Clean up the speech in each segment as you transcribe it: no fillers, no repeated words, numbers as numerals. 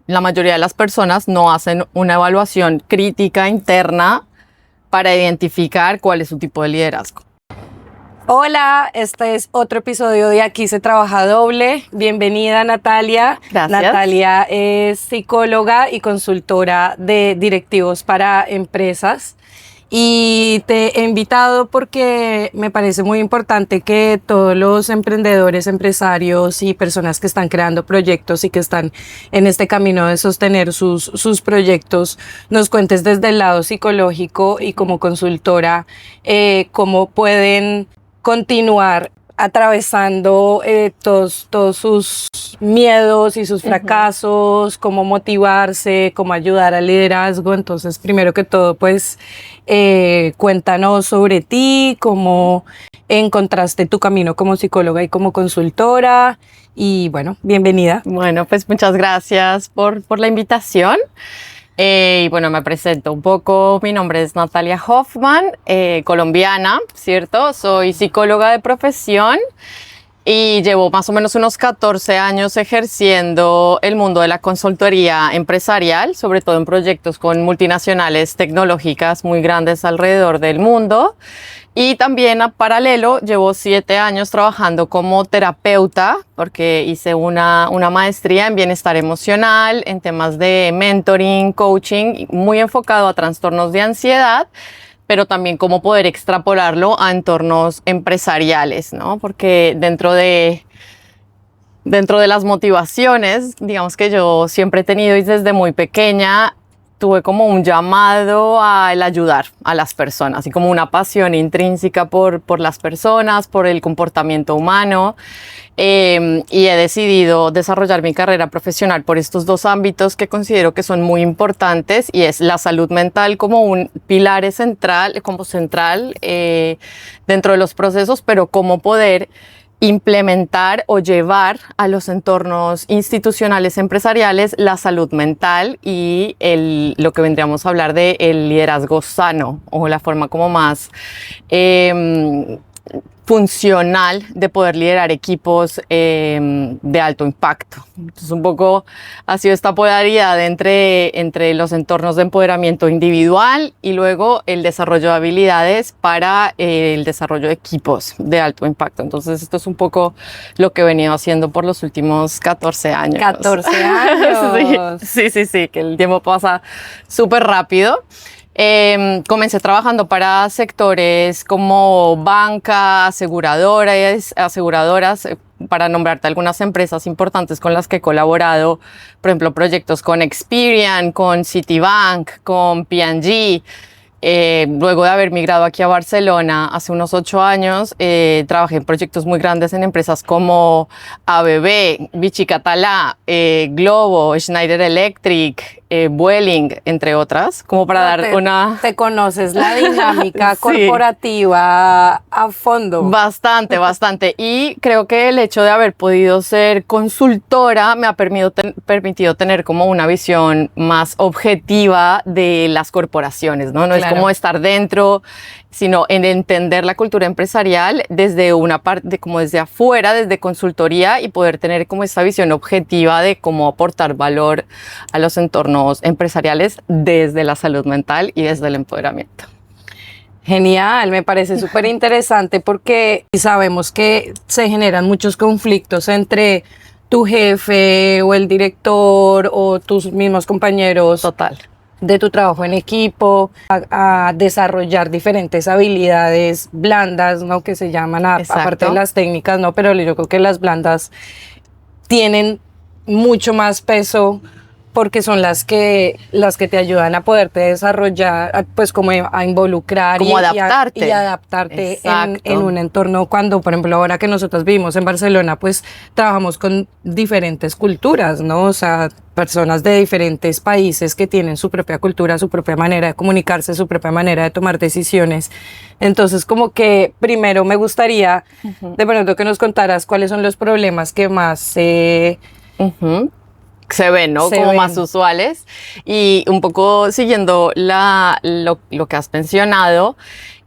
la mayoría de las personas no hacen una evaluación crítica interna para identificar cuál es su tipo de liderazgo. Hola, este es otro episodio de Aquí se trabaja doble. Bienvenida, Natalia. Gracias. Natalia es psicóloga y consultora de directivos para empresas. Y te he invitado porque me parece muy importante que todos los emprendedores, empresarios y personas que están creando proyectos y que están en este camino de sostener sus proyectos, nos cuentes desde el lado psicológico y como consultora cómo pueden continuar atravesando todos sus miedos y sus fracasos, cómo motivarse, cómo ayudar al liderazgo. Entonces, primero que todo, pues, cuéntanos sobre ti, cómo encontraste tu camino como psicóloga y como consultora. Y bueno, bienvenida. Bueno, pues muchas gracias por la invitación. Y bueno, me presento un poco. Mi nombre es Natalia Hoffman, colombiana, ¿cierto? Soy psicóloga de profesión y llevo más o menos unos 14 años ejerciendo el mundo de la consultoría empresarial, sobre todo en proyectos con multinacionales tecnológicas muy grandes alrededor del mundo. Y también a paralelo llevo 7 años trabajando como terapeuta porque hice una maestría en bienestar emocional, en temas de mentoring, coaching, muy enfocado a trastornos de ansiedad, pero también cómo poder extrapolarlo a entornos empresariales, ¿no? Porque dentro de las motivaciones, digamos que yo siempre he tenido y desde muy pequeña tuve como un llamado al ayudar a las personas y como una pasión intrínseca por las personas, por el comportamiento humano. Y he decidido desarrollar mi carrera profesional por estos dos ámbitos que considero que son muy importantes, y es la salud mental como un pilar central, dentro de los procesos, pero cómo poder implementar o llevar a los entornos institucionales empresariales la salud mental y lo que vendríamos a hablar de el liderazgo sano, o la forma como más funcional de poder liderar equipos de alto impacto. Entonces, un poco ha sido esta polaridad entre los entornos de empoderamiento individual y luego el desarrollo de habilidades para el desarrollo de equipos de alto impacto. Entonces, esto es un poco lo que he venido haciendo por los últimos 14 años. 14 años. Sí, que el tiempo pasa súper rápido. Comencé trabajando para sectores como banca, aseguradoras, para nombrarte algunas empresas importantes con las que he colaborado, por ejemplo, proyectos con Experian, con Citibank, con P&G. Luego de haber migrado aquí a Barcelona hace unos 8 años, trabajé en proyectos muy grandes en empresas como ABB, Vichy Catalá, Globo, Schneider Electric, Vueling, entre otras, como para dar una... Te conoces la dinámica corporativa a fondo. Bastante. Y creo que el hecho de haber podido ser consultora me ha permitido tener como una visión más objetiva de las corporaciones, ¿no? No es como estar dentro, sino en entender la cultura empresarial desde una parte, como desde afuera, desde consultoría, y poder tener como esta visión objetiva de cómo aportar valor a los entornos empresariales desde la salud mental y desde el empoderamiento. Genial, me parece súper interesante porque sabemos que se generan muchos conflictos entre tu jefe o el director o tus mismos compañeros. Total. De tu trabajo en equipo, a desarrollar diferentes habilidades blandas, ¿no? Que se llaman, aparte de las técnicas, ¿no? Pero yo creo que las blandas tienen mucho más peso porque son las que te ayudan a poderte desarrollar, pues como a involucrar como adaptarte. y adaptarte en un entorno. Cuando, por ejemplo, ahora que nosotros vivimos en Barcelona, pues trabajamos con diferentes culturas, ¿no? O sea, personas de diferentes países que tienen su propia cultura, su propia manera de comunicarse, su propia manera de tomar decisiones. Entonces, como que primero me gustaría de pronto que nos contaras cuáles son los problemas que más se ven, ¿no? Como más usuales. Y un poco siguiendo lo que has mencionado,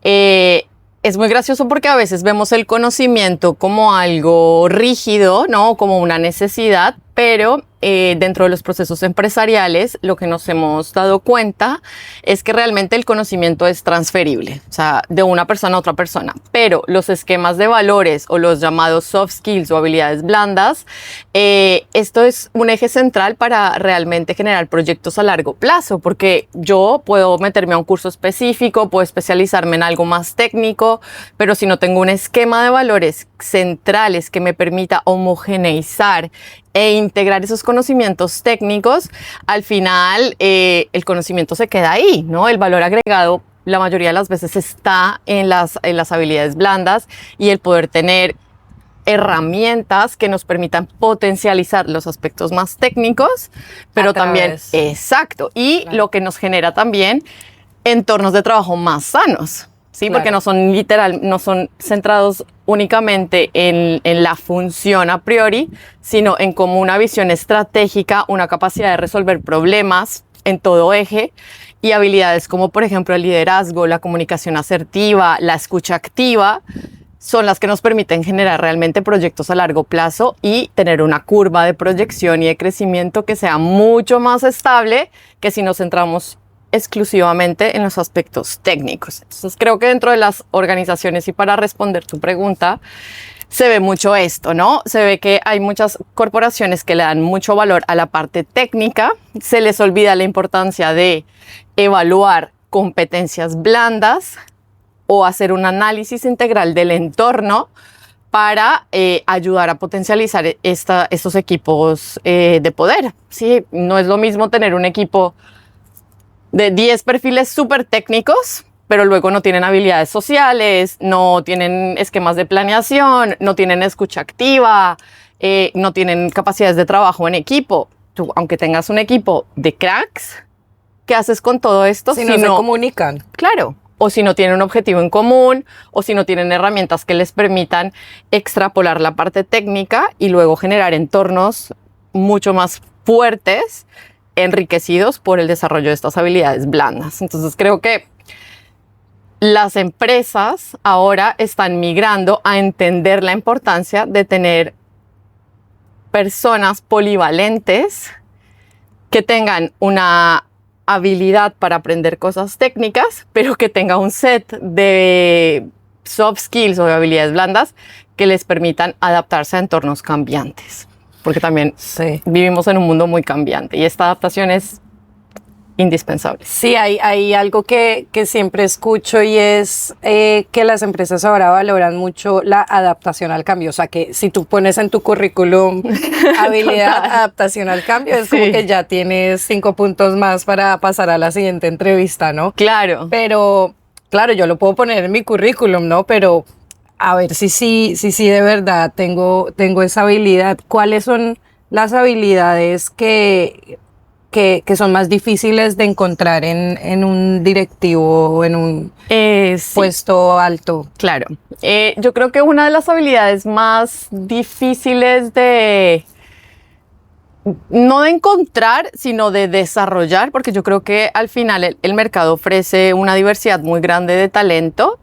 es muy gracioso porque a veces vemos el conocimiento como algo rígido, ¿no? Como una necesidad, pero dentro de los procesos empresariales, lo que nos hemos dado cuenta es que realmente el conocimiento es transferible, o sea, de una persona a otra persona, pero los esquemas de valores o los llamados soft skills o habilidades blandas, esto es un eje central para realmente generar proyectos a largo plazo, porque yo puedo meterme a un curso específico, puedo especializarme en algo más técnico, pero si no tengo un esquema de valores centrales que me permita homogeneizar e integrar esos conocimientos técnicos, al final el conocimiento se queda ahí, ¿no? El valor agregado la mayoría de las veces está en las habilidades blandas y el poder tener herramientas que nos permitan potencializar los aspectos más técnicos, pero también, exacto, y lo que nos genera también entornos de trabajo más sanos. Sí, claro. Porque no son centrados únicamente en la función a priori, sino en como una visión estratégica, una capacidad de resolver problemas en todo eje y habilidades como, por ejemplo, el liderazgo, la comunicación asertiva, la escucha activa, son las que nos permiten generar realmente proyectos a largo plazo y tener una curva de proyección y de crecimiento que sea mucho más estable que si nos centramos exclusivamente en los aspectos técnicos. Entonces creo que dentro de las organizaciones, y para responder tu pregunta, se ve mucho esto, ¿no? Se ve que hay muchas corporaciones que le dan mucho valor a la parte técnica, se les olvida la importancia de evaluar competencias blandas o hacer un análisis integral del entorno para ayudar a potencializar estos equipos de poder. ¿Sí? No es lo mismo tener un equipo de 10 perfiles súper técnicos, pero luego no tienen habilidades sociales, no tienen esquemas de planeación, no tienen escucha activa, no tienen capacidades de trabajo en equipo. Tú, aunque tengas un equipo de cracks, ¿qué haces con todo esto? Si no se comunican. Claro. O si no tienen un objetivo en común, o si no tienen herramientas que les permitan extrapolar la parte técnica y luego generar entornos mucho más fuertes, enriquecidos por el desarrollo de estas habilidades blandas. Entonces creo que las empresas ahora están migrando a entender la importancia de tener personas polivalentes que tengan una habilidad para aprender cosas técnicas, pero que tenga un set de soft skills o de habilidades blandas que les permitan adaptarse a entornos cambiantes. Porque también vivimos en un mundo muy cambiante y esta adaptación es indispensable. Sí, hay algo que siempre escucho y es que las empresas ahora valoran mucho la adaptación al cambio. O sea, que si tú pones en tu currículum habilidad adaptación al cambio, es como que ya tienes 5 puntos más para pasar a la siguiente entrevista, ¿no? Claro. Pero, claro, yo lo puedo poner en mi currículum, ¿no? Pero a ver si de verdad tengo esa habilidad. ¿Cuáles son las habilidades que son más difíciles de encontrar en un directivo o en un puesto alto? Claro. Yo creo que una de las habilidades más difíciles no de encontrar, sino de desarrollar, porque yo creo que al final el mercado ofrece una diversidad muy grande de talento.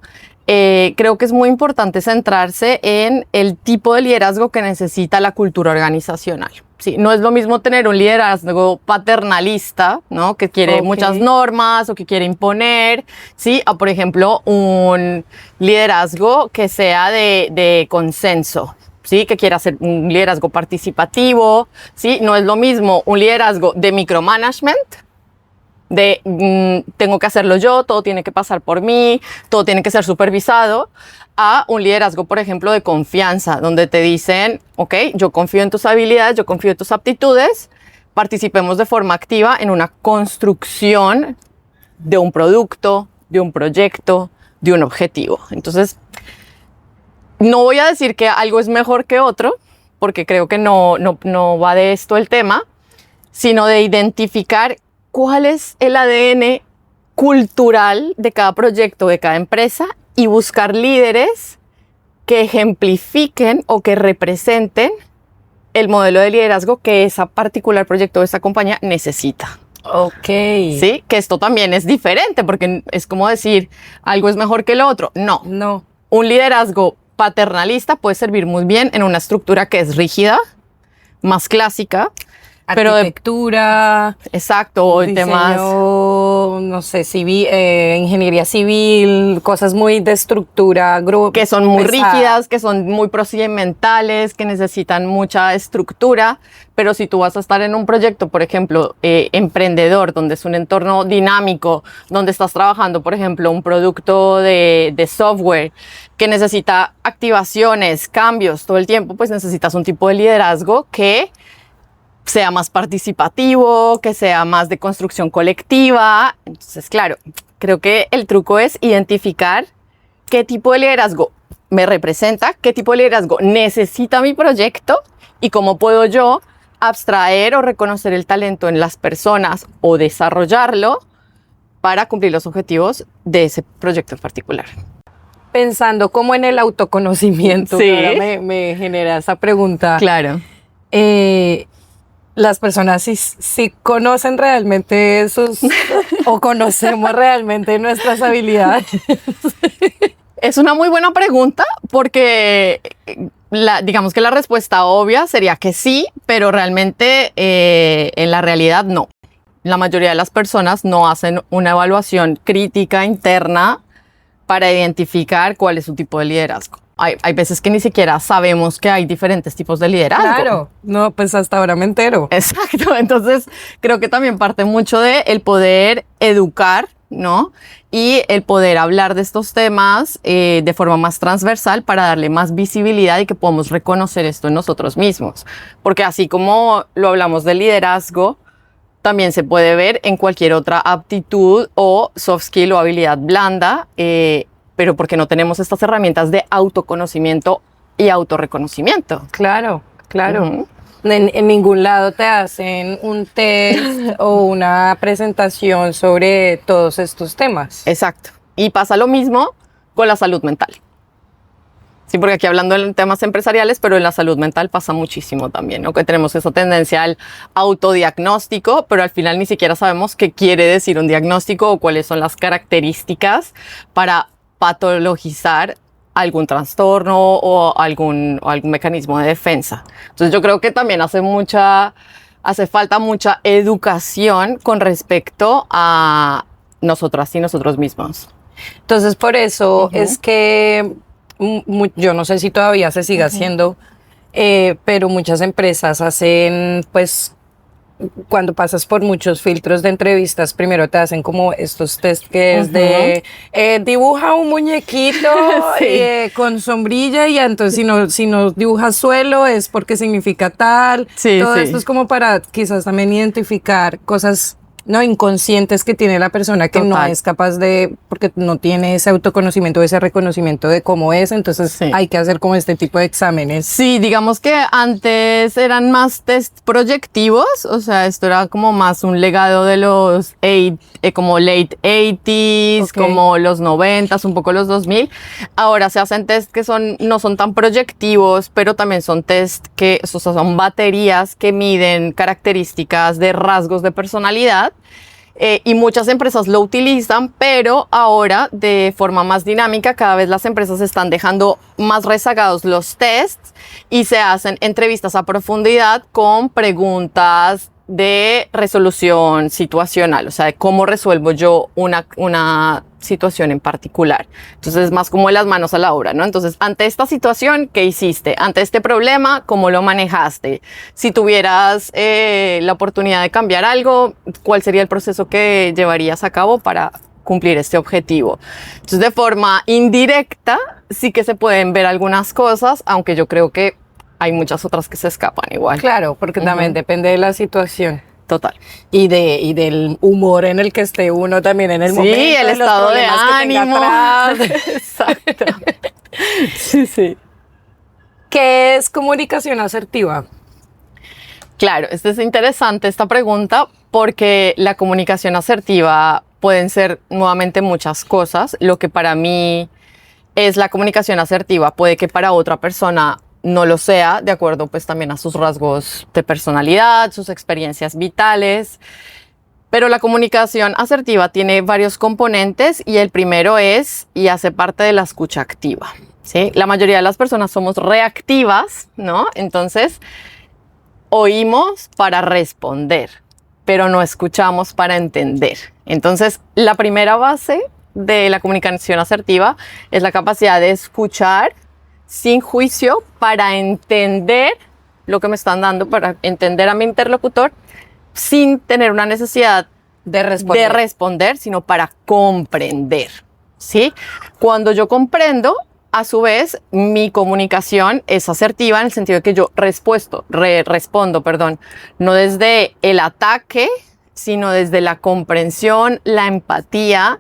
Creo que es muy importante centrarse en el tipo de liderazgo que necesita la cultura organizacional. Sí, no es lo mismo tener un liderazgo paternalista, ¿no? Que quiere muchas normas o que quiere imponer, ¿sí? A, por ejemplo, un liderazgo que sea de consenso, ¿sí? Que quiera hacer un liderazgo participativo, ¿sí? No es lo mismo un liderazgo de micromanagement, tengo que hacerlo yo, todo tiene que pasar por mí, todo tiene que ser supervisado, a un liderazgo, por ejemplo, de confianza, donde te dicen, ok, yo confío en tus habilidades, yo confío en tus aptitudes, participemos de forma activa en una construcción de un producto, de un proyecto, de un objetivo. Entonces, no voy a decir que algo es mejor que otro, porque creo que no va de esto el tema, sino de identificar cuál es el ADN cultural de cada proyecto, de cada empresa, y buscar líderes que ejemplifiquen o que representen el modelo de liderazgo que ese particular proyecto o esa compañía necesita. Ok. Sí, que esto también es diferente, porque es como decir, algo es mejor que el otro. No. Un liderazgo paternalista puede servir muy bien en una estructura que es rígida, más clásica, Pero arquitectura, exacto, o diseño, temas no sé, civil, ingeniería civil, cosas muy de estructura, que son muy pesada. rígidas, que son muy procedimentales, que necesitan mucha estructura, pero si tú vas a estar en un proyecto, por ejemplo, emprendedor, donde es un entorno dinámico, donde estás trabajando, por ejemplo, un producto de software que necesita activaciones, cambios todo el tiempo, pues necesitas un tipo de liderazgo que sea más participativo, que sea más de construcción colectiva. Entonces, claro, creo que el truco es identificar qué tipo de liderazgo me representa, qué tipo de liderazgo necesita mi proyecto y cómo puedo yo abstraer o reconocer el talento en las personas o desarrollarlo para cumplir los objetivos de ese proyecto en particular. Pensando como en el autoconocimiento, Sí. que ahora me genera esa pregunta. Claro. Las personas sí conocen realmente sus o conocemos realmente nuestras habilidades. Es una muy buena pregunta porque digamos que la respuesta obvia sería que sí, pero realmente en la realidad no. La mayoría de las personas no hacen una evaluación crítica interna para identificar cuál es su tipo de liderazgo. Hay veces que ni siquiera sabemos que hay diferentes tipos de liderazgo. Claro, no, pues hasta ahora me entero. Exacto, entonces creo que también parte mucho de el poder educar, ¿no? Y el poder hablar de estos temas de forma más transversal para darle más visibilidad y que podamos reconocer esto en nosotros mismos. Porque así como lo hablamos de liderazgo, también se puede ver en cualquier otra aptitud o soft skill o habilidad blanda, pero porque no tenemos estas herramientas de autoconocimiento y autorreconocimiento. Claro, claro. En ningún lado te hacen un test o una presentación sobre todos estos temas. Exacto. Y pasa lo mismo con la salud mental. Sí, porque aquí hablando en temas empresariales, pero en la salud mental pasa muchísimo también, ¿no? Que tenemos esa tendencia al autodiagnóstico, pero al final ni siquiera sabemos qué quiere decir un diagnóstico o cuáles son las características para patologizar algún trastorno o algún mecanismo de defensa. Entonces yo creo que también hace falta mucha educación con respecto a nosotras y nosotros mismos. Entonces por eso es que yo no sé si todavía se sigue haciendo, pero muchas empresas hacen, pues, cuando pasas por muchos filtros de entrevistas, primero te hacen como estos test que es de dibuja un muñequito Sí. con sombrilla y entonces si no dibujas suelo es porque significa tal. Sí, Todo sí. esto es como para quizás también identificar cosas no inconscientes que tiene la persona que no Total. es capaz de, porque no tiene ese autoconocimiento, ese reconocimiento de cómo es, entonces Sí. hay que hacer como este tipo de exámenes. Sí, digamos que antes eran más test proyectivos, o sea, esto era como más un legado de los como late 80s, Ok. como los 90s, un poco los 2000. Ahora se hacen test que no son tan proyectivos, pero también son test que, o sea, son baterías que miden características de rasgos de personalidad. Y muchas empresas lo utilizan, pero ahora de forma más dinámica, cada vez las empresas están dejando más rezagados los tests y se hacen entrevistas a profundidad con preguntas de resolución situacional, o sea, de cómo resuelvo yo una situación en particular. Entonces es más como de las manos a la obra, ¿no? Entonces, ante esta situación, ¿qué hiciste? Ante este problema, ¿cómo lo manejaste? Si tuvieras la oportunidad de cambiar algo, ¿cuál sería el proceso que llevarías a cabo para cumplir este objetivo? Entonces, de forma indirecta, sí que se pueden ver algunas cosas, aunque yo creo que hay muchas otras que se escapan igual. Claro, porque también depende de la situación. Total. Y del humor en el que esté uno también en el momento. Sí, el de los estado de problemas que tenga ánimo. atrás. Exacto. Sí, sí. ¿Qué es comunicación asertiva? Claro, es interesante esta pregunta porque la comunicación asertiva pueden ser nuevamente muchas cosas. Lo que para mí es la comunicación asertiva puede que para otra persona no lo sea, de acuerdo pues también a sus rasgos de personalidad, sus experiencias vitales. Pero la comunicación asertiva tiene varios componentes y el primero es y hace parte de la escucha activa, ¿sí? La mayoría de las personas somos reactivas, ¿no? Entonces, oímos para responder, pero no escuchamos para entender. Entonces, la primera base de la comunicación asertiva es la capacidad de escuchar sin juicio para entender lo que me están dando, para entender a mi interlocutor sin tener una necesidad de responder, sino para comprender, ¿sí? Cuando yo comprendo, a su vez, mi comunicación es asertiva en el sentido de que yo respondo, no desde el ataque, sino desde la comprensión, la empatía,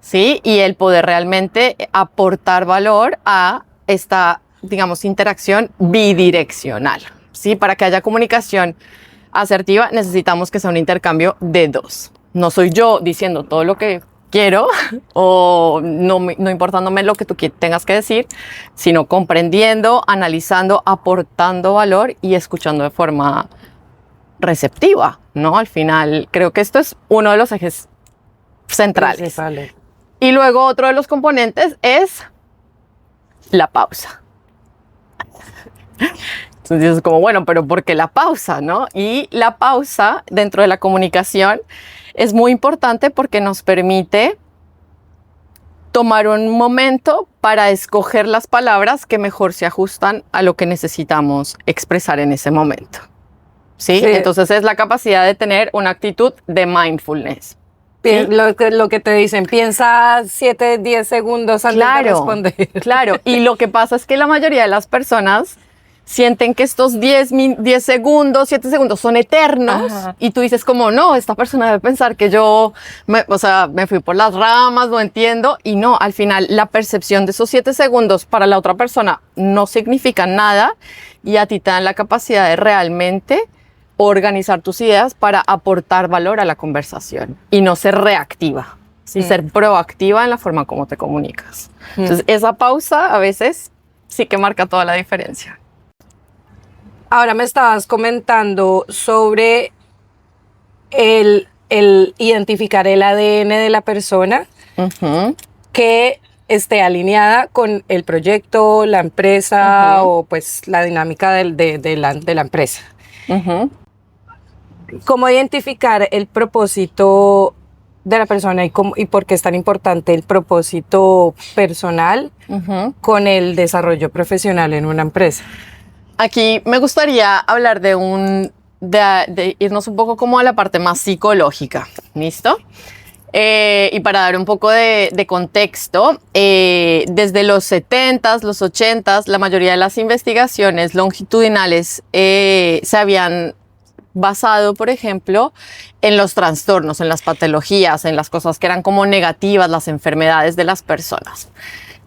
¿sí? Y el poder realmente aportar valor a esta, digamos, interacción bidireccional, ¿sí? Para que haya comunicación asertiva necesitamos que sea un intercambio de dos. No soy yo diciendo todo lo que quiero o no importándome lo que tú tengas que decir, sino comprendiendo, analizando, aportando valor y escuchando de forma receptiva, ¿no? Al final creo que esto es uno de los ejes centrales. Y luego otro de los componentes es la pausa. Entonces es como, bueno, pero ¿por qué la pausa, no? Y la pausa dentro de la comunicación es muy importante porque nos permite tomar un momento para escoger las palabras que mejor se ajustan a lo que necesitamos expresar en ese momento. ¿Sí? Sí. Entonces es la capacidad de tener una actitud de mindfulness. ¿Sí? Lo que te dicen, piensa 7, 10 segundos antes de responder. Claro, y lo que pasa es que la mayoría de las personas sienten que estos 10 segundos, 7 segundos son eternos. Ajá. Y tú dices como, no, esta persona debe pensar que yo me fui por las ramas, no entiendo. Y no, al final la percepción de esos 7 segundos para la otra persona no significa nada y a ti te dan la capacidad de realmente organizar tus ideas para aportar valor a la conversación y no ser reactiva, ¿sí? Ser proactiva en la forma como te comunicas. Entonces, esa pausa a veces sí que marca toda la diferencia. Ahora me estabas comentando sobre el identificar el ADN de la persona que esté alineada con el proyecto, la empresa o pues la dinámica de la empresa. ¿Cómo identificar el propósito de la persona y por qué es tan importante el propósito personal con el desarrollo profesional en una empresa? Aquí me gustaría hablar de irnos un poco como a la parte más psicológica, ¿listo? Y para dar un poco de contexto, desde los 70s, los 80s, la mayoría de las investigaciones longitudinales se habían basado, por ejemplo, en los trastornos, en las patologías, en las cosas que eran como negativas, las enfermedades de las personas.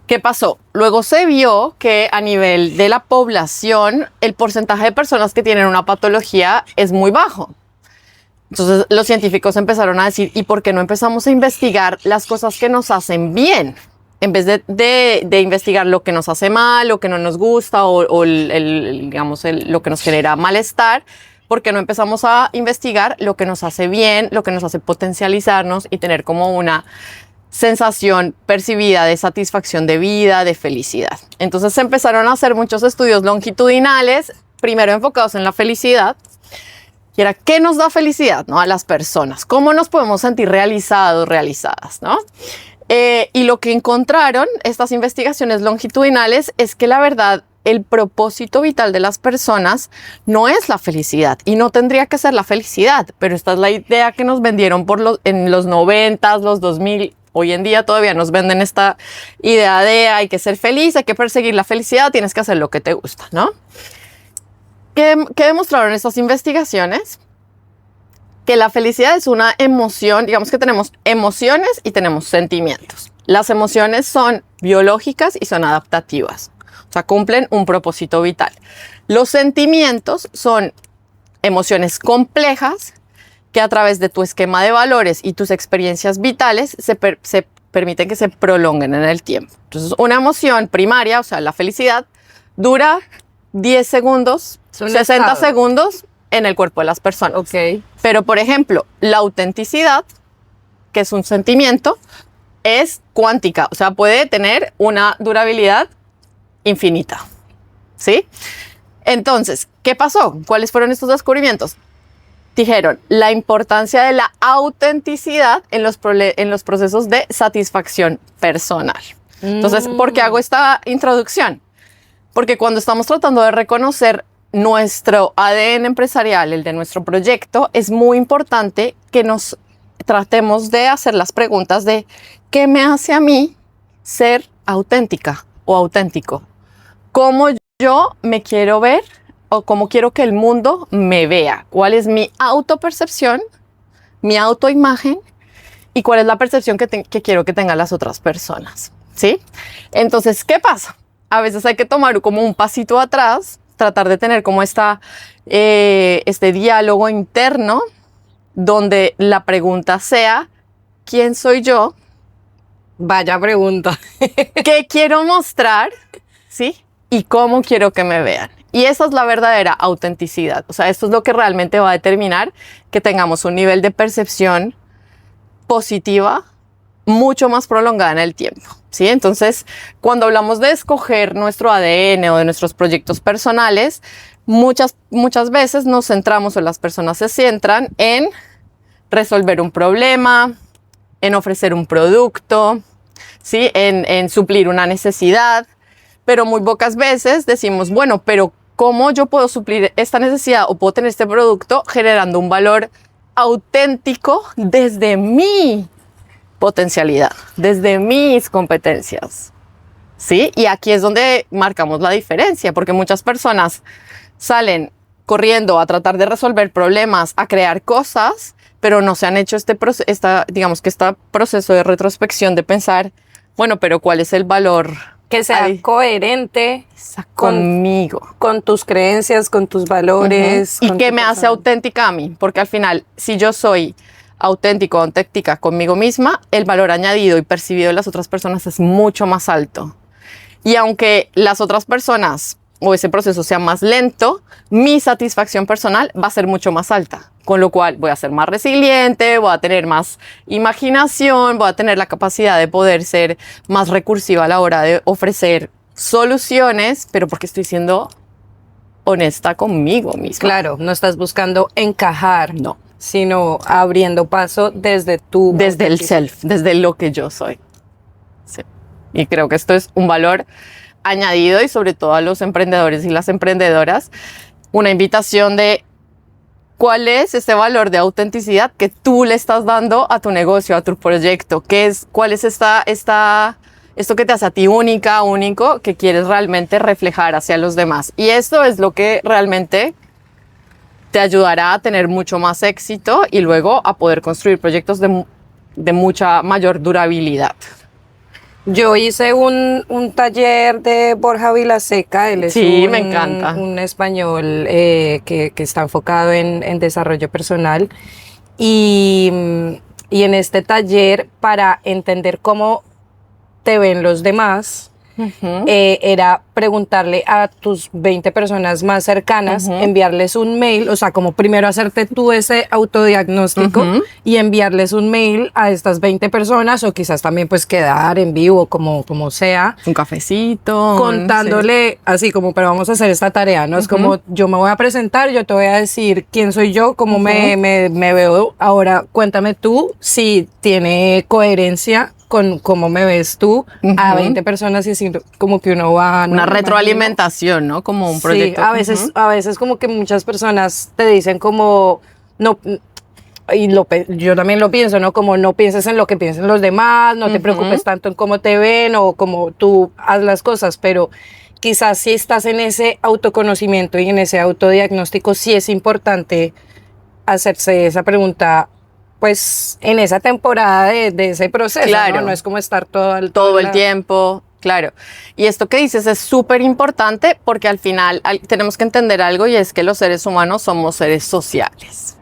¿Qué pasó? Luego se vio que a nivel de la población, el porcentaje de personas que tienen una patología es muy bajo. Entonces los científicos empezaron a decir, ¿y por qué no empezamos a investigar las cosas que nos hacen bien? En vez de investigar lo que nos hace mal, lo que no nos gusta o lo que nos genera malestar, ¿por qué no empezamos a investigar lo que nos hace bien, lo que nos hace potencializarnos y tener como una sensación percibida de satisfacción de vida, de felicidad? Entonces se empezaron a hacer muchos estudios longitudinales, primero enfocados en la felicidad, y era ¿qué nos da felicidad, ¿no? A las personas? ¿Cómo nos podemos sentir realizados, realizadas, ¿no? Y lo que encontraron estas investigaciones longitudinales es que la verdad, el propósito vital de las personas no es la felicidad y no tendría que ser la felicidad, pero esta es la idea que nos vendieron en los 90s, los 2000. Hoy en día todavía nos venden esta idea de hay que ser feliz, hay que perseguir la felicidad, tienes que hacer lo que te gusta, ¿no? ¿Qué demostraron estas investigaciones? Que la felicidad es una emoción, digamos que tenemos emociones y tenemos sentimientos. Las emociones son biológicas y son adaptativas, o sea, cumplen un propósito vital. Los sentimientos son emociones complejas que a través de tu esquema de valores y tus experiencias vitales se permiten que se prolonguen en el tiempo. Entonces, una emoción primaria, o sea, la felicidad, dura 10 segundos, 60 segundos en el cuerpo de las personas. Okay. Pero, por ejemplo, la autenticidad, que es un sentimiento, es cuántica, o sea, puede tener una durabilidad infinita, ¿sí? Entonces, ¿qué pasó? ¿Cuáles fueron estos descubrimientos? Dijeron la importancia de la autenticidad en los procesos de satisfacción personal. Entonces, ¿por qué hago esta introducción? Porque cuando estamos tratando de reconocer nuestro ADN empresarial, el de nuestro proyecto, es muy importante que nos tratemos de hacer las preguntas de ¿qué me hace a mí ser auténtica o auténtico? ¿Cómo yo me quiero ver o cómo quiero que el mundo me vea? ¿Cuál es mi autopercepción, mi autoimagen y cuál es la percepción que quiero que tengan las otras personas? ¿Sí? Entonces, ¿qué pasa? A veces hay que tomar como un pasito atrás, tratar de tener como este diálogo interno donde la pregunta sea, ¿quién soy yo? Vaya pregunta. ¿Qué quiero mostrar? ¿Sí? Y cómo quiero que me vean. Y esa es la verdadera autenticidad. O sea, esto es lo que realmente va a determinar que tengamos un nivel de percepción positiva mucho más prolongada en el tiempo. ¿Sí? Entonces, cuando hablamos de escoger nuestro ADN o de nuestros proyectos personales, muchas veces nos centramos o las personas se centran en resolver un problema, en ofrecer un producto, ¿sí? En suplir una necesidad, pero muy pocas veces decimos, bueno, pero ¿cómo yo puedo suplir esta necesidad o puedo tener este producto generando un valor auténtico desde mi potencialidad, desde mis competencias? ¿Sí? Y aquí es donde marcamos la diferencia, porque muchas personas salen corriendo a tratar de resolver problemas, a crear cosas, pero no se han hecho este proceso de retrospección de pensar, bueno, pero ¿cuál es el valor? Que sea coherente conmigo. Con tus creencias, con tus valores. Y que me hace auténtica a mí, porque al final, si yo soy auténtica conmigo misma, el valor añadido y percibido de las otras personas es mucho más alto. Y aunque las otras personas o ese proceso sea más lento, mi satisfacción personal va a ser mucho más alta. Con lo cual voy a ser más resiliente, voy a tener más imaginación, voy a tener la capacidad de poder ser más recursiva a la hora de ofrecer soluciones, pero porque estoy siendo honesta conmigo misma. Claro, no estás buscando encajar, no, sino abriendo paso desde el self, desde lo que yo soy. Sí. Y creo que esto es un valor añadido y sobre todo a los emprendedores y las emprendedoras, una invitación de cuál es ese valor de autenticidad que tú le estás dando a tu negocio, a tu proyecto, cuál es esto que te hace a ti único, que quieres realmente reflejar hacia los demás. Y esto es lo que realmente te ayudará a tener mucho más éxito y luego a poder construir proyectos de mucha mayor durabilidad. Yo hice un taller de Borja Vilaseca, él es me encanta. Un español que está enfocado en desarrollo personal y en este taller, para entender cómo te ven los demás, era preguntarle a tus 20 personas más cercanas, enviarles un mail, o sea, como primero hacerte tú ese autodiagnóstico y enviarles un mail a estas 20 personas, o quizás también pues quedar en vivo, como sea. Un cafecito. Contándole así como, pero vamos a hacer esta tarea, ¿no? Es como, yo me voy a presentar, yo te voy a decir quién soy yo, cómo me veo. Ahora, cuéntame tú si tiene coherencia con cómo me ves tú a 20 personas, y así como que uno va... Una retroalimentación, ¿no? Como un proyecto. Sí, a veces como que muchas personas te dicen como... no y yo también lo pienso, ¿no? Como no pienses en lo que piensen los demás, no te preocupes tanto en cómo te ven o cómo tú haz las cosas, pero quizás si estás en ese autoconocimiento y en ese autodiagnóstico, sí es importante hacerse esa pregunta, pues en esa temporada de ese proceso, claro. ¿no? No es como estar todo el tiempo, claro. Y esto que dices es súper importante porque al final tenemos que entender algo, y es que los seres humanos somos seres sociales.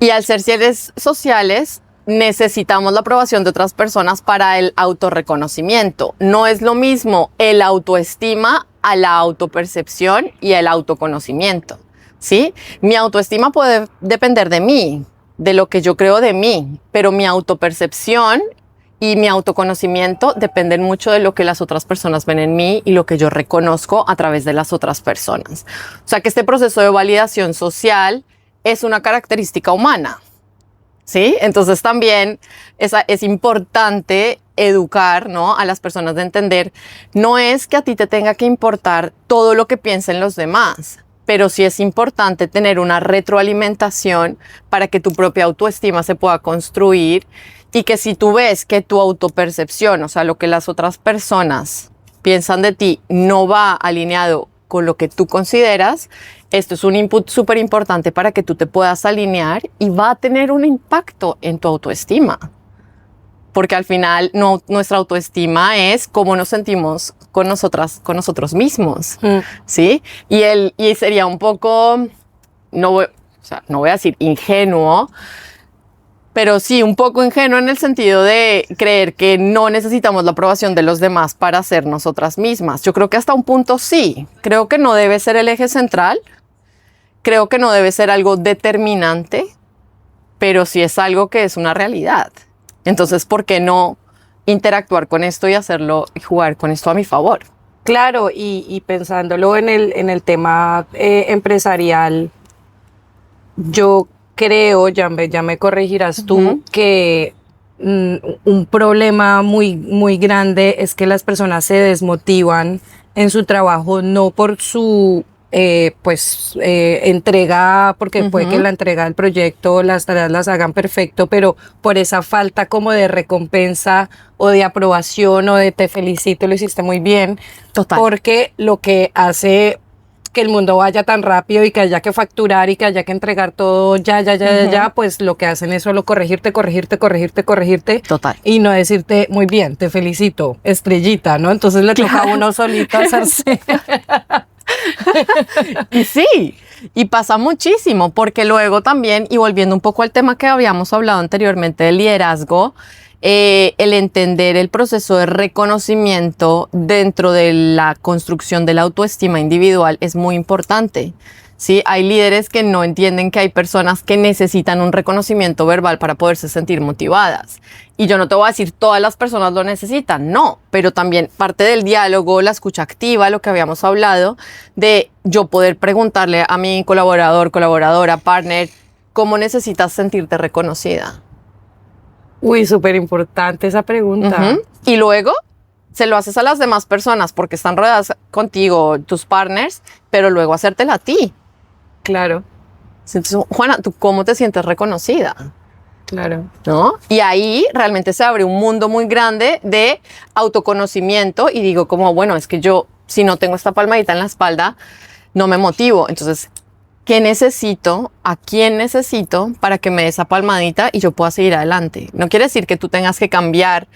Y al ser seres sociales necesitamos la aprobación de otras personas para el autorreconocimiento. No es lo mismo el autoestima a la autopercepción y el autoconocimiento, ¿sí? Mi autoestima puede depender de mí, de lo que yo creo de mí, pero mi autopercepción y mi autoconocimiento dependen mucho de lo que las otras personas ven en mí y lo que yo reconozco a través de las otras personas. O sea que este proceso de validación social es una característica humana, ¿sí? Entonces también es importante educar, ¿no?, a las personas de entender, no es que a ti te tenga que importar todo lo que piensen los demás, pero sí es importante tener una retroalimentación para que tu propia autoestima se pueda construir y que si tú ves que tu autopercepción, o sea, lo que las otras personas piensan de ti, no va alineado con lo que tú consideras, esto es un input súper importante para que tú te puedas alinear y va a tener un impacto en tu autoestima. Porque al final nuestra autoestima es cómo nos sentimos con nosotros mismos, ¿sí? Y sería un poco, no voy a decir ingenuo, pero sí un poco ingenuo en el sentido de creer que no necesitamos la aprobación de los demás para ser nosotras mismas. Yo creo que hasta un punto sí. Creo que no debe ser el eje central. Creo que no debe ser algo determinante, pero sí es algo que es una realidad. Entonces, ¿por qué no interactuar con esto y hacerlo y jugar con esto a mi favor? Claro, y pensándolo en el tema empresarial, yo creo, ya me corregirás tú, que un problema muy, muy grande es que las personas se desmotivan en su trabajo, no por su entrega, porque puede que la entrega del proyecto, las tareas las hagan perfecto, pero por esa falta como de recompensa o de aprobación o de te felicito, lo hiciste muy bien. Total. Porque lo que hace que el mundo vaya tan rápido y que haya que facturar y que haya que entregar todo ya, pues lo que hacen es solo corregirte. Total. Y no decirte, muy bien, te felicito, estrellita, ¿no? Entonces le toca a uno solito hacerse. Y sí, y pasa muchísimo, porque luego también, y volviendo un poco al tema que habíamos hablado anteriormente del liderazgo, el entender el proceso de reconocimiento dentro de la construcción de la autoestima individual es muy importante. Sí, hay líderes que no entienden que hay personas que necesitan un reconocimiento verbal para poderse sentir motivadas. Y yo no te voy a decir todas las personas lo necesitan, no, pero también parte del diálogo, la escucha activa, lo que habíamos hablado, de yo poder preguntarle a mi colaborador, colaboradora, partner, ¿cómo necesitas sentirte reconocida? Uy, súper importante esa pregunta. Y luego se lo haces a las demás personas porque están rodeadas contigo, tus partners, pero luego hacértela a ti. Claro. Entonces, Juana, ¿tú cómo te sientes reconocida? Claro. ¿No? Y ahí realmente se abre un mundo muy grande de autoconocimiento y digo como, bueno, es que yo si no tengo esta palmadita en la espalda, no me motivo. Entonces, ¿qué necesito? ¿A quién necesito para que me dé esa palmadita y yo pueda seguir adelante? No quiere decir que tú tengas que cambiar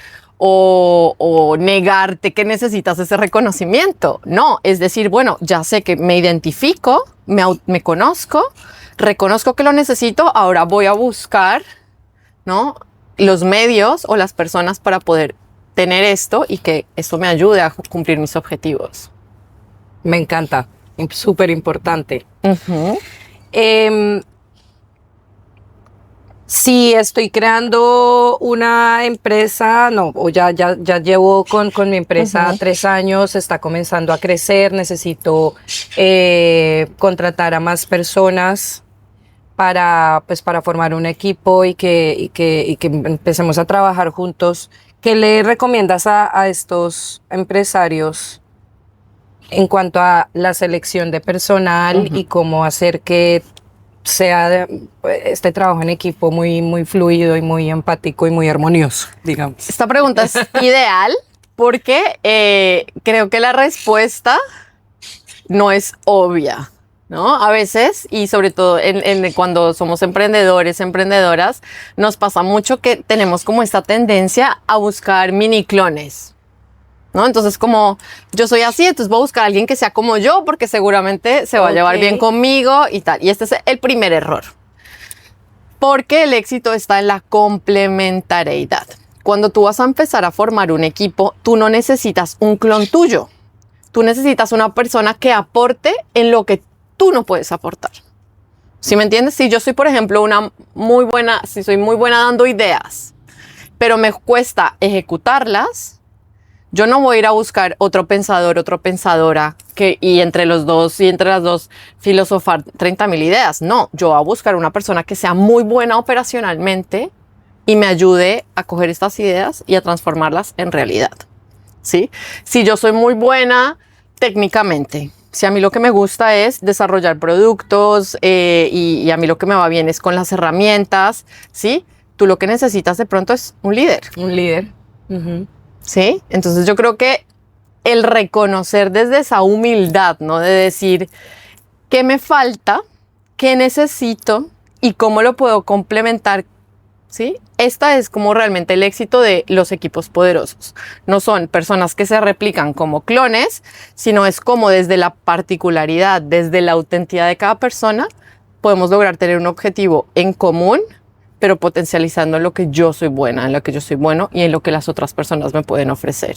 o negarte que necesitas ese reconocimiento. No, es decir, bueno, ya sé que me identifico, me conozco, reconozco que lo necesito, ahora voy a buscar, ¿no?, los medios o las personas para poder tener esto y que esto me ayude a cumplir mis objetivos. Me encanta, súper importante. Si estoy creando una empresa, o ya llevo con mi empresa 3 años, está comenzando a crecer, necesito contratar a más personas para formar un equipo y que empecemos a trabajar juntos. ¿Qué le recomiendas a estos empresarios en cuanto a la selección de personal y cómo hacer que sea este trabajo en equipo muy, muy fluido y muy empático y muy armonioso, digamos? Esta pregunta es ideal porque creo que la respuesta no es obvia, ¿no? A veces, y sobre todo cuando somos emprendedores, emprendedoras, nos pasa mucho que tenemos como esta tendencia a buscar mini clones, ¿no? Entonces, como yo soy así, entonces voy a buscar a alguien que sea como yo porque seguramente se va a llevar bien conmigo y tal. Y este es el primer error. Porque el éxito está en la complementariedad. Cuando tú vas a empezar a formar un equipo, tú no necesitas un clon tuyo. Tú necesitas una persona que aporte en lo que tú no puedes aportar. ¿Sí me entiendes? Si yo soy, por ejemplo, soy muy buena dando ideas, pero me cuesta ejecutarlas, yo no voy a ir a buscar otro pensador, otra pensadora y entre las dos filosofar 30.000 ideas. No, yo voy a buscar una persona que sea muy buena operacionalmente y me ayude a coger estas ideas y a transformarlas en realidad. ¿Sí? Si yo soy muy buena técnicamente, si a mí lo que me gusta es desarrollar productos y a mí lo que me va bien es con las herramientas, ¿sí? Tú lo que necesitas de pronto es un líder. Un líder. Uh-huh. ¿Sí? Entonces yo creo que el reconocer desde esa humildad, ¿no? De decir, ¿qué me falta? ¿Qué necesito? ¿Y cómo lo puedo complementar? ¿Sí? Esta es como realmente el éxito de los equipos poderosos. No son personas que se replican como clones, sino es como desde la particularidad, desde la autenticidad de cada persona, podemos lograr tener un objetivo en común, pero potencializando en lo que yo soy buena, en lo que yo soy bueno y en lo que las otras personas me pueden ofrecer.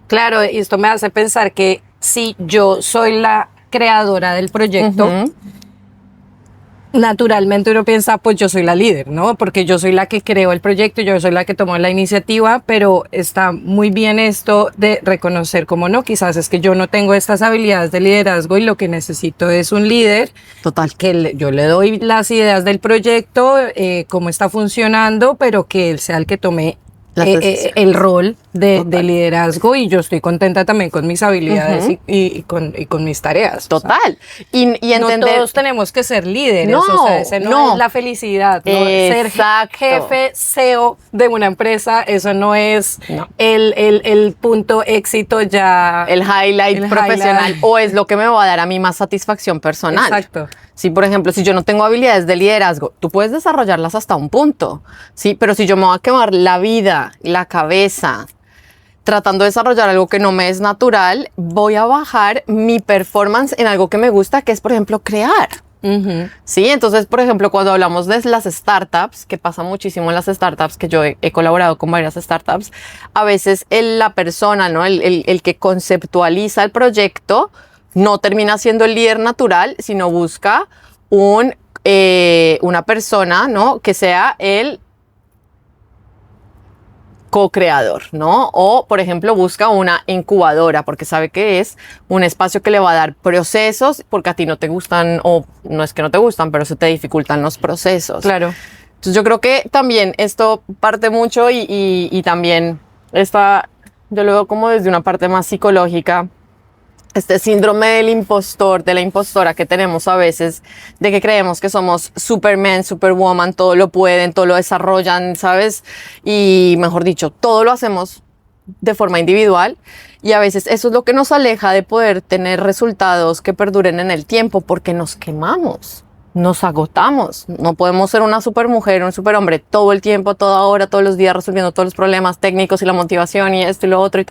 Claro, y esto me hace pensar que si yo soy la creadora del proyecto, uh-huh, naturalmente uno piensa, pues yo soy la líder, ¿no? Porque yo soy la que creo el proyecto, yo soy la que tomó la iniciativa, pero está muy bien esto de reconocer como no, quizás es que yo no tengo estas habilidades de liderazgo y lo que necesito es un líder. Total. Que yo le doy las ideas del proyecto, cómo está funcionando, pero que él sea el que tome el rol de liderazgo y yo estoy contenta también con mis habilidades, uh-huh, y con mis tareas. Total. O sea, y entender... No todos tenemos que ser líderes, no, o sea, ese no es la felicidad. ¿No? Ser jefe, CEO de una empresa, eso no es el punto éxito ya. El highlight profesional o es lo que me va a dar a mí más satisfacción personal. Exacto. Sí, por ejemplo, si yo no tengo habilidades de liderazgo, tú puedes desarrollarlas hasta un punto, ¿sí? Pero si yo me voy a quemar la vida, la cabeza, tratando de desarrollar algo que no me es natural, voy a bajar mi performance en algo que me gusta, que es, por ejemplo, crear. Uh-huh. Sí, entonces, por ejemplo, cuando hablamos de las startups, que pasa muchísimo en las startups, que yo he colaborado con varias startups, a veces la persona, ¿no? el que conceptualiza el proyecto, no termina siendo el líder natural, sino busca una persona, ¿no? Que sea el co-creador, ¿no? O, por ejemplo, busca una incubadora porque sabe que es un espacio que le va a dar procesos porque a ti no te gustan, o no es que no te gustan, pero se te dificultan los procesos. Claro. Entonces yo creo que también esto parte mucho y también yo lo veo como desde una parte más psicológica. Este síndrome del impostor, de la impostora que tenemos a veces, de que creemos que somos Superman, Superwoman, todo lo pueden, todo lo desarrollan, ¿sabes? Y mejor dicho, todo lo hacemos de forma individual y a veces eso es lo que nos aleja de poder tener resultados que perduren en el tiempo porque nos quemamos, nos agotamos. No podemos ser una supermujer, un superhombre todo el tiempo, toda hora, todos los días resolviendo todos los problemas técnicos y la motivación y esto y lo otro.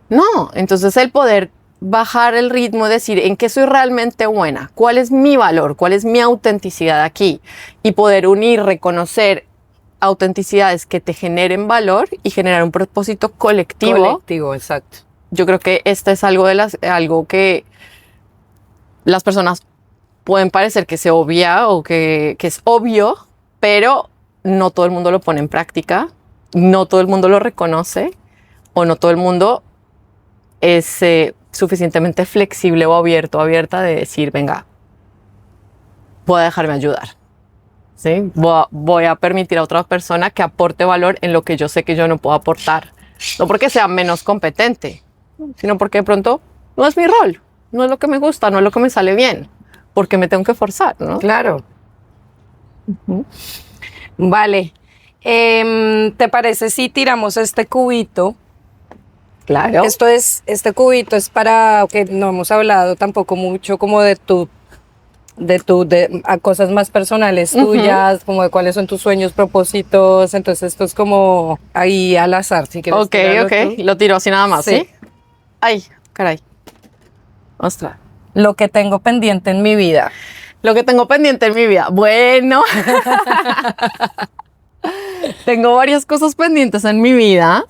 No, entonces el poder bajar el ritmo, decir en qué soy realmente buena, cuál es mi valor, cuál es mi autenticidad aquí y poder unir, reconocer autenticidades que te generen valor y generar un propósito colectivo. Colectivo, exacto. Yo creo que esto es algo que las personas pueden parecer que se obvia o que es obvio, pero no todo el mundo lo pone en práctica, no todo el mundo lo reconoce o no todo el mundo es suficientemente flexible o abierta de decir, venga, voy a dejarme ayudar, ¿sí? Voy a permitir a otra persona que aporte valor en lo que yo sé que yo no puedo aportar. No porque sea menos competente, sino porque de pronto no es mi rol, no es lo que me gusta, no es lo que me sale bien, porque me tengo que forzar, ¿no? Claro. Uh-huh. Vale. ¿Te parece si tiramos este cubito? Claro. Este cubito es para, que no hemos hablado tampoco mucho como a cosas más personales tuyas, uh-huh, como de cuáles son tus sueños, propósitos. Entonces esto es como ahí al azar, si quieres. Ok. Lo tiro así nada más, ¿sí? Ay, caray. Ostras. Lo que tengo pendiente en mi vida. Lo que tengo pendiente en mi vida. Bueno. Tengo varias cosas pendientes en mi vida.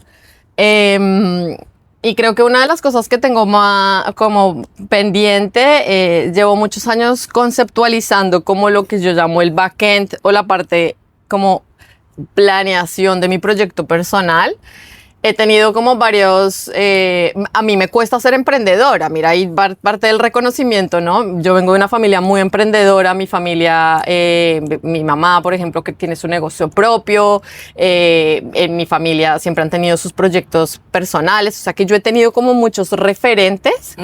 Y creo que una de las cosas que tengo más como pendiente, llevo muchos años conceptualizando como lo que yo llamo el backend o la parte como planeación de mi proyecto personal, he tenido como varios, a mí me cuesta ser emprendedora, mira, ahí parte del reconocimiento, ¿no? Yo vengo de una familia muy emprendedora, mi familia, mi mamá, por ejemplo, que tiene su negocio propio, en mi familia siempre han tenido sus proyectos personales, o sea que yo he tenido como muchos referentes,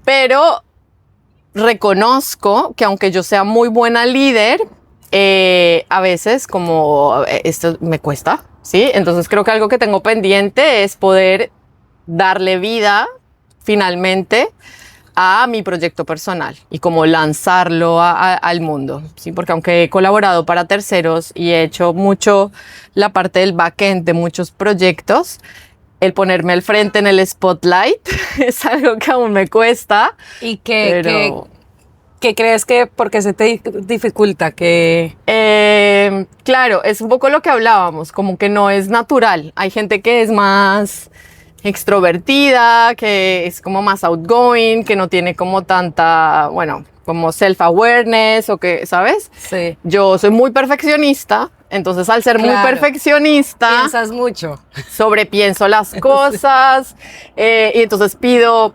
pero reconozco que aunque yo sea muy buena líder, a veces como esto me cuesta. ¿Sí? Entonces creo que algo que tengo pendiente es poder darle vida finalmente a mi proyecto personal y como lanzarlo al mundo, ¿sí? Porque aunque he colaborado para terceros y he hecho mucho la parte del backend de muchos proyectos, el ponerme al frente en el spotlight es algo que aún me cuesta. ¿Y qué crees que, porque se te dificulta? Que Claro, es un poco lo que hablábamos, como que no es natural. Hay gente que es más extrovertida, que es como más outgoing, que no tiene como tanta, bueno, como self-awareness o que, ¿sabes? sí. Yo soy muy perfeccionista, entonces al ser muy Claro. perfeccionista, Piensas mucho. sobrepienso las cosas y entonces pido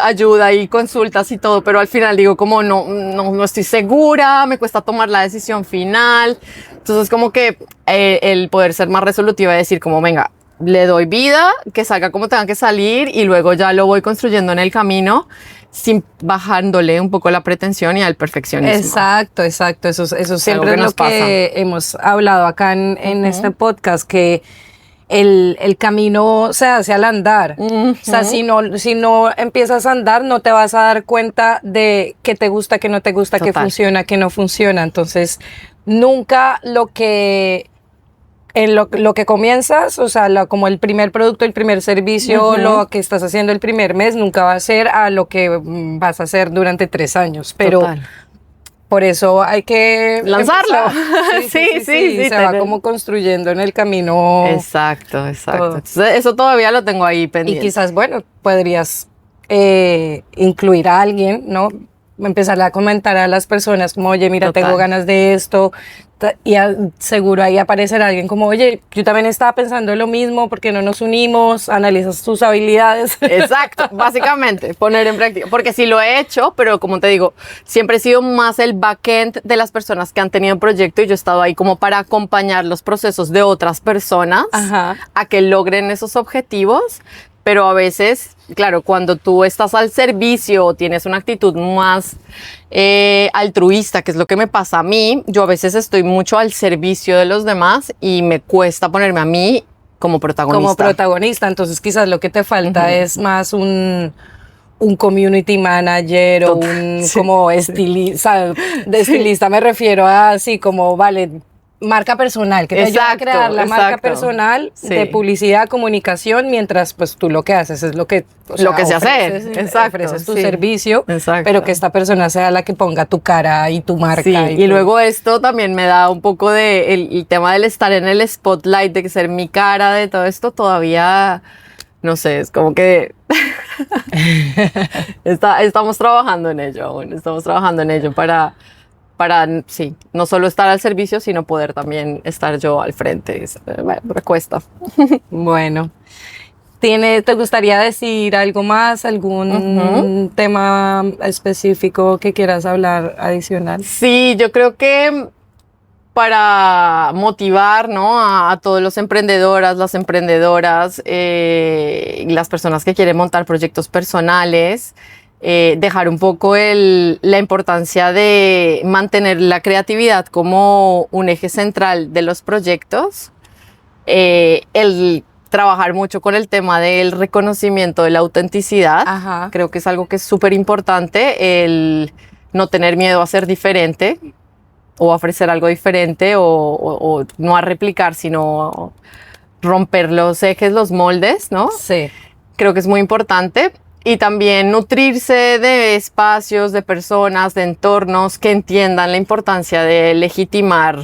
ayuda y consultas y todo, pero al final digo como no estoy segura, me cuesta tomar la decisión final. Entonces como que el poder ser más resolutiva y decir como venga, le doy vida, que salga como tenga que salir y luego ya lo voy construyendo en el camino sin bajándole un poco la pretensión y al perfeccionismo. Exacto. Eso siempre que es lo nos que hemos hablado acá en este podcast, que el camino se hace al andar. O sea, si no empiezas a andar, no te vas a dar cuenta de qué te gusta, qué no te gusta, qué Total. funciona, qué no funciona. Entonces, nunca en lo que comienzas, o sea, como el primer producto, el primer servicio, lo que estás haciendo el primer mes, nunca va a ser a lo que vas a hacer durante 3 años. Pero Total. por eso hay que lanzarlo. empezar. Sí, Se va como construyendo en el camino. Exacto. todo. Entonces, eso todavía lo tengo ahí Y pendiente. quizás, bueno, podrías incluir a alguien, ¿no? Empezar a comentar a las personas como, oye, mira, Total. tengo ganas de esto. Y seguro ahí aparecerá alguien como, oye, yo también estaba pensando lo mismo, ¿por qué no nos unimos? Analizas tus habilidades. Exacto, básicamente, poner en práctica. Porque sí lo he hecho, pero como te digo, siempre he sido más el backend de las personas que han tenido proyecto y yo he estado ahí como para acompañar los procesos de otras personas Ajá. a que logren esos objetivos. Pero a veces, claro, cuando tú estás al servicio o tienes una actitud más altruista, que es lo que me pasa a mí, yo a veces estoy mucho al servicio de los demás y me cuesta ponerme a mí como protagonista. Como protagonista, entonces quizás lo que te falta es más un community manager o un sí, como estilista, de estilista me refiero a así como, vale, marca personal, que te ayuda a crear la marca personal de publicidad, comunicación, mientras pues tú lo que haces es lo que, lo que sé hacer, ofreces tu servicio, pero que esta persona sea la que ponga tu cara y tu marca. Sí, y tu... luego esto también me da un poco de el tema del estar en el spotlight, de ser mi cara, de todo esto todavía, no sé, es como que estamos trabajando en ello aún, estamos trabajando en ello para, sí, no solo estar al servicio, sino poder también estar yo al frente. Me cuesta. Bueno, ¿te gustaría decir algo más? ¿Algún tema específico que quieras hablar adicional? Sí, yo creo que para motivar, ¿no? a todos los emprendedoras, las emprendedoras, y las personas que quieren montar proyectos personales, dejar un poco la importancia de mantener la creatividad como un eje central de los proyectos, el trabajar mucho con el tema del reconocimiento de la autenticidad. Ajá. Creo que es algo que es súper importante, el no tener miedo a ser diferente o a ofrecer algo diferente o no a replicar, sino romper los ejes, los moldes, ¿no? Sí. Creo que es muy importante. Y también nutrirse de espacios, de personas, de entornos que entiendan la importancia de legitimar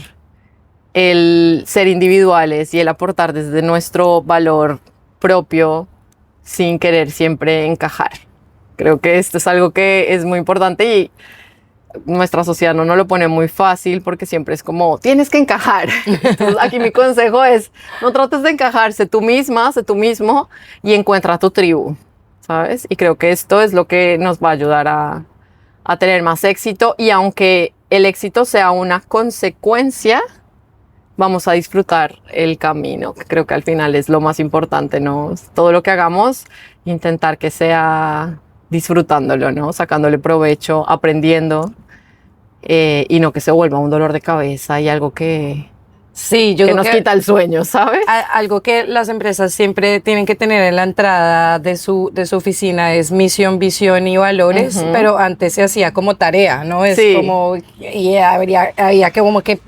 el ser individuales y el aportar desde nuestro valor propio sin querer siempre encajar. Creo que esto es algo que es muy importante y nuestra sociedad no nos lo pone muy fácil porque siempre es como, tienes que encajar. Entonces, aquí mi consejo es, no trates de encajar, sé tú misma, sé tú mismo y encuentra tu tribu, ¿sabes? Y creo que esto es lo que nos va a ayudar a tener más éxito, y aunque el éxito sea una consecuencia, vamos a disfrutar el camino, que creo que al final es lo más importante, ¿no? Todo lo que hagamos, intentar que sea disfrutándolo, ¿no? Sacándole provecho, aprendiendo, y no que se vuelva un dolor de cabeza y algo que Sí, yo creo nos quita el sueño, ¿sabes? algo que las empresas siempre tienen que tener en la entrada de su oficina es misión, visión y valores, pero antes se hacía como tarea, ¿no? Es Sí. como, y había que como que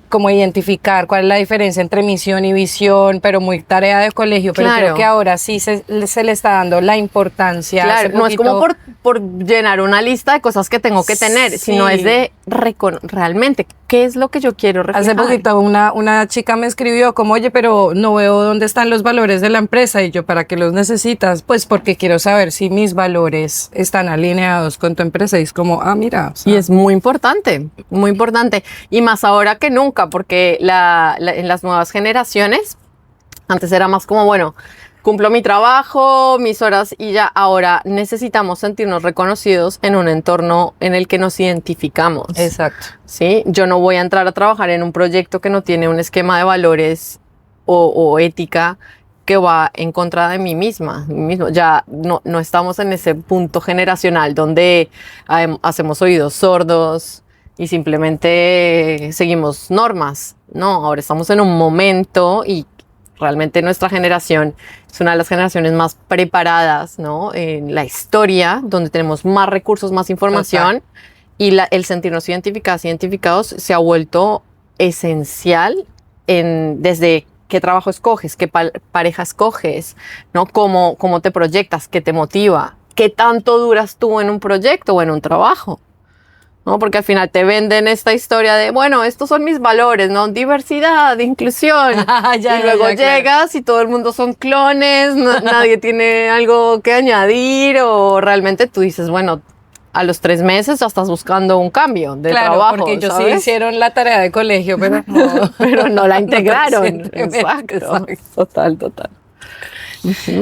como identificar cuál es la diferencia entre misión y visión, pero muy tarea de colegio, pero Claro. creo que ahora sí se le está dando la importancia. Claro, Hace no es como por llenar una lista de cosas que tengo que tener, Sí. sino es de realmente qué es lo que yo quiero reflejar. Hace poquito una chica me escribió como, oye, pero no veo dónde están los valores de la empresa. Y yo, ¿para qué los necesitas? Pues porque quiero saber si mis valores están alineados con tu empresa. Y es como, mira. O sea, Y es muy importante, muy importante. Y más ahora que nunca, porque en las nuevas generaciones, antes era más como, bueno, cumplo mi trabajo, mis horas y ya. Ahora necesitamos sentirnos reconocidos en un entorno en el que nos identificamos. Exacto. ¿Sí? Yo no voy a entrar a trabajar en un proyecto que no tiene un esquema de valores o ética que va en contra de mí misma. Ya no estamos en ese punto generacional donde hacemos oídos sordos y simplemente seguimos normas. No, ahora estamos en un momento, y realmente nuestra generación es una de las generaciones más preparadas, ¿no?, en la historia, donde tenemos más recursos, más información. Total. Y el sentirnos identificados se ha vuelto esencial desde qué trabajo escoges, qué pareja escoges, ¿no? Cómo te proyectas, qué te motiva, qué tanto duras tú en un proyecto o en un trabajo, ¿no? Porque al final te venden esta historia de, bueno, estos son mis valores, ¿no? Diversidad, inclusión. Y luego llegas y todo el mundo son clones, nadie tiene algo que añadir, o realmente tú dices, bueno, a los 3 meses ya estás buscando un cambio de trabajo, porque ellos ¿sabes? sí hicieron la tarea de colegio, pero no la integraron. No, exacto. Total.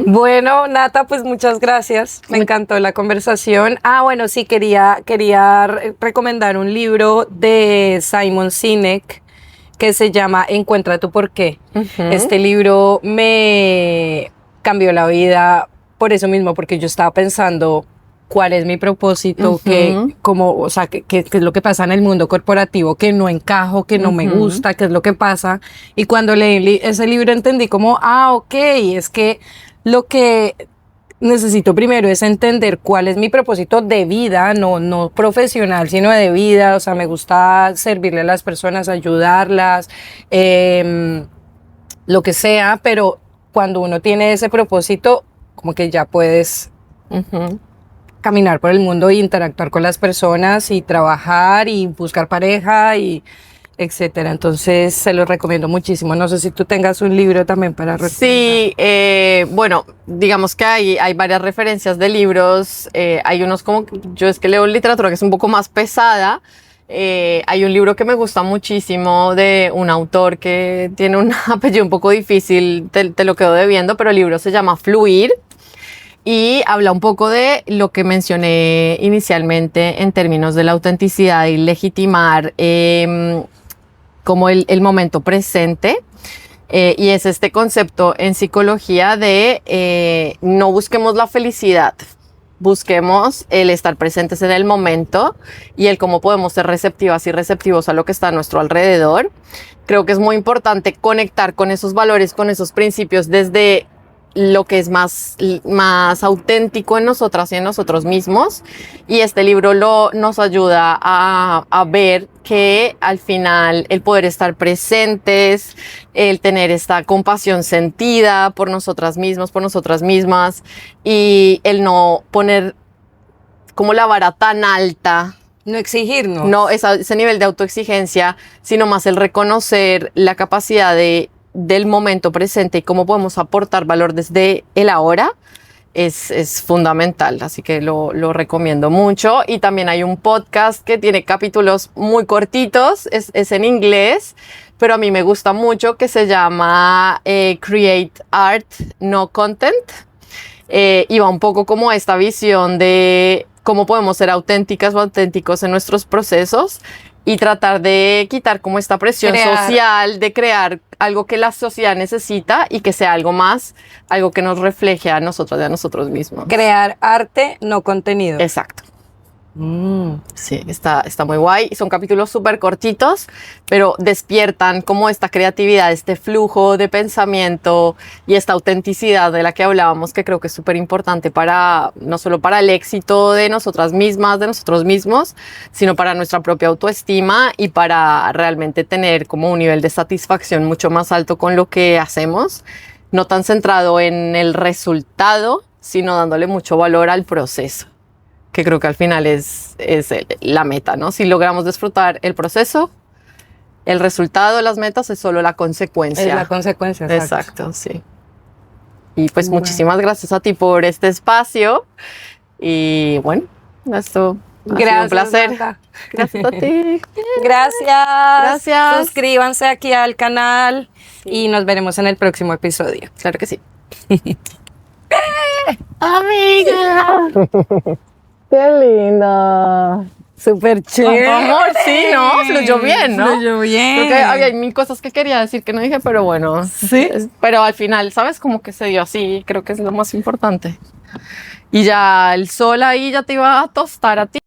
Bueno, Nata, pues muchas gracias. Me encantó la conversación. Bueno, sí, quería recomendar un libro de Simon Sinek que se llama Encuentra tu porqué. Este libro me cambió la vida por eso mismo, porque yo estaba pensando cuál es mi propósito, qué es lo que pasa en el mundo corporativo, que no encajo, que no me gusta, qué es lo que pasa. Y cuando leí ese libro entendí como, ok, es que lo que necesito primero es entender cuál es mi propósito de vida, no profesional, sino de vida. O sea, me gusta servirle a las personas, ayudarlas, lo que sea, pero cuando uno tiene ese propósito, como que ya puedes caminar por el mundo e interactuar con las personas y trabajar y buscar pareja y etcétera. Entonces se los recomiendo muchísimo. No sé si tú tengas un libro también para recomendar. Sí, bueno, digamos que hay varias referencias de libros. Hay unos como, yo es que leo literatura que es un poco más pesada. Hay un libro que me gusta muchísimo de un autor que tiene un apellido un poco difícil, te lo quedo debiendo, pero el libro se llama Fluir. Y habla un poco de lo que mencioné inicialmente en términos de la autenticidad y legitimar como el momento presente. Y es este concepto en psicología de no busquemos la felicidad, busquemos el estar presentes en el momento y el cómo podemos ser receptivas y receptivos a lo que está a nuestro alrededor. Creo que es muy importante conectar con esos valores, con esos principios desde lo que es más auténtico en nosotras y en nosotros mismos. Y este libro nos ayuda a ver que al final el poder estar presentes, el tener esta compasión sentida por nosotras mismas, y el no poner como la vara tan alta. No exigirnos. No ese nivel de autoexigencia, sino más el reconocer la capacidad del momento presente y cómo podemos aportar valor desde el ahora. es fundamental, así que lo recomiendo mucho. Y también hay un podcast que tiene capítulos muy cortitos, es en inglés, pero a mí me gusta mucho, que se llama Create Art, No Content. Y va un poco como esta visión de cómo podemos ser auténticas o auténticos en nuestros procesos y tratar de quitar como esta presión social de crear algo que la sociedad necesita y que sea algo más, algo que nos refleje a nosotros y a nosotros mismos. Crear arte, no contenido. Exacto. Sí, está muy guay. Son capítulos súper cortitos, pero despiertan como esta creatividad, este flujo de pensamiento y esta autenticidad de la que hablábamos, que creo que es súper importante para, no solo para el éxito de nosotras mismas, de nosotros mismos, sino para nuestra propia autoestima y para realmente tener como un nivel de satisfacción mucho más alto con lo que hacemos, no tan centrado en el resultado, sino dándole mucho valor al proceso, que creo que al final es la meta, ¿no? Si logramos disfrutar el proceso, el resultado de las metas es solo la consecuencia. Es la consecuencia, exacto, sí. Y pues muchísimas gracias a ti por este espacio. Y bueno, esto ha sido un placer. Marta. Gracias a ti. Gracias. Suscríbanse aquí al canal y nos veremos en el próximo episodio. Claro que sí. ¡Amiga! ¡Qué linda! Súper chévere. Amor, sí, ¿no? Fluyó bien, ¿no? Fluyó bien. Creo que había mil cosas que quería decir que no dije, pero bueno. Sí. Pero al final, ¿sabes? Como que se dio así, creo que es lo más importante. Y ya el sol ahí ya te iba a tostar a ti.